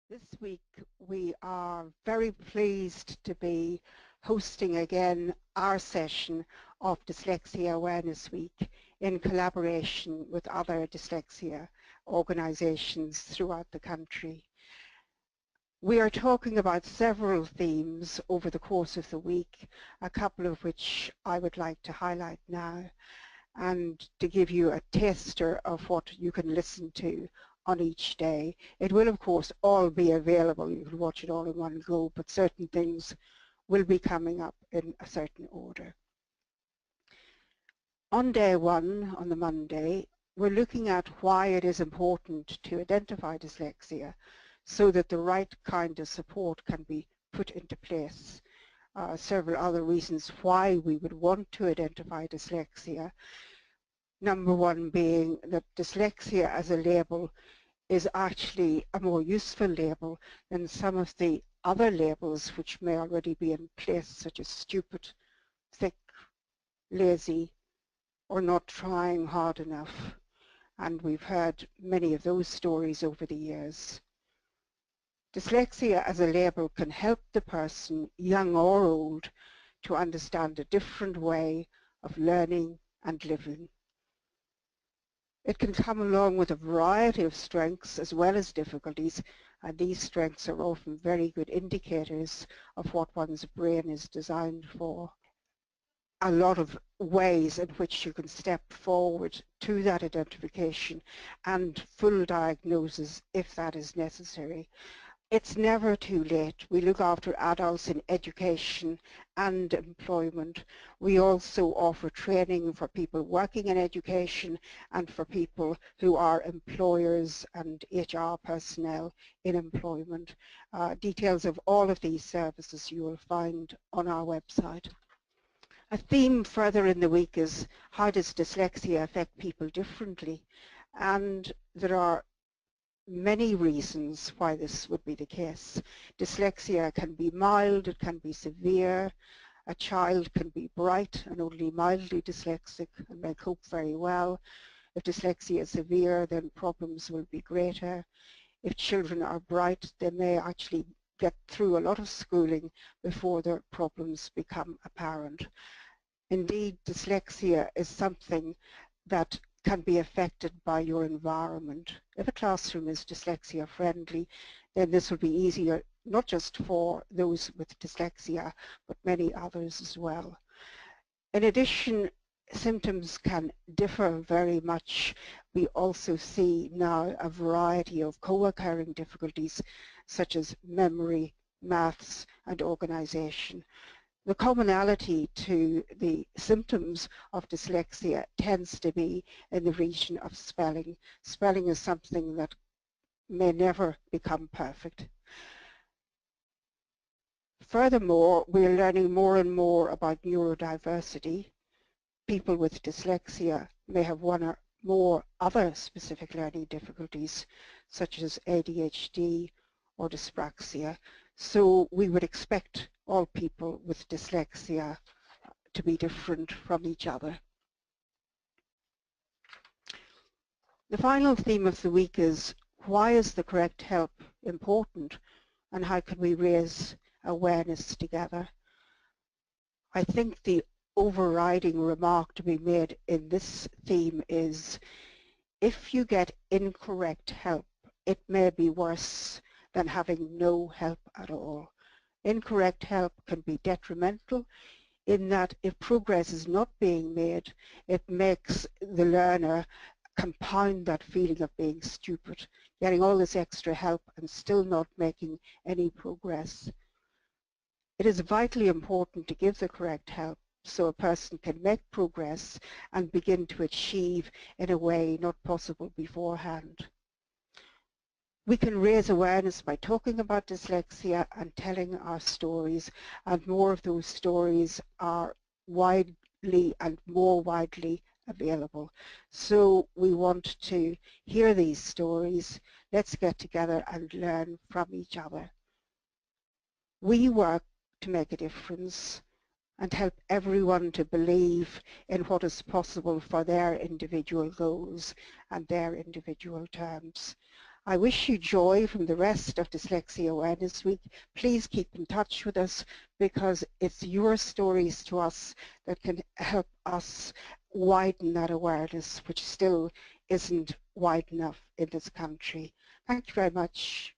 This week we are very pleased to be hosting again our session of Dyslexia Awareness Week in collaboration with other dyslexia organisations throughout the country. We are talking about several themes over the course of the week, a couple of which I would like to highlight now, and to give you a taster of what you can listen to on each day. It will of course all be available, you can watch it all in one go, but certain things will be coming up in a certain order. On day one, on the Monday, we're looking at why it is important to identify dyslexia so that the right kind of support can be put into place. Several other reasons why we would want to identify dyslexia. Number one being that dyslexia as a label is actually a more useful label than some of the other labels which may already be in place, such as stupid, thick, lazy, or not trying hard enough. And we've heard many of those stories over the years. Dyslexia as a label can help the person, young or old, to understand a different way of learning and living. It can come along with a variety of strengths as well as difficulties, and these strengths are often very good indicators of what one's brain is designed for. A lot of ways in which you can step forward to that identification and full diagnosis if that is necessary. It's never too late. We look after adults in education and employment. We also offer training for people working in education and for people who are employers and HR personnel in employment. Details of all of these services you will find on our website. A theme further in the week is how does dyslexia affect people differently? And there are many reasons why this would be the case. Dyslexia can be mild, it can be severe. A child can be bright and only mildly dyslexic and may cope very well. If dyslexia is severe, then problems will be greater. If children are bright, they may actually get through a lot of schooling before their problems become apparent. Indeed, dyslexia is something that can be affected by your environment. If a classroom is dyslexia friendly, then this will be easier not just for those with dyslexia, but many others as well. In addition, symptoms can differ very much. We also see now a variety of co-occurring difficulties such as memory, maths and organization. The commonality to the symptoms of dyslexia tends to be in the region of spelling. Spelling is something that may never become perfect. Furthermore, we're learning more and more about neurodiversity. People with dyslexia may have one or more other specific learning difficulties, such as ADHD or dyspraxia. So we would expect all people with dyslexia to be different from each other. The final theme of the week is why is the correct help important and how can we raise awareness together? I think the overriding remark to be made in this theme is if you get incorrect help, it may be worse than having no help at all. Incorrect help can be detrimental in that if progress is not being made, it makes the learner compound that feeling of being stupid, getting all this extra help and still not making any progress. It is vitally important to give the correct help so a person can make progress and begin to achieve in a way not possible beforehand. We can raise awareness by talking about dyslexia and telling our stories, and more of those stories are widely and more widely available. So we want to hear these stories. Let's get together and learn from each other. We work to make a difference and help everyone to believe in what is possible for their individual goals and their individual terms. I wish you joy from the rest of Dyslexia Awareness Week. Please keep in touch with us because it's your stories to us that can help us widen that awareness, which still isn't wide enough in this country. Thank you very much.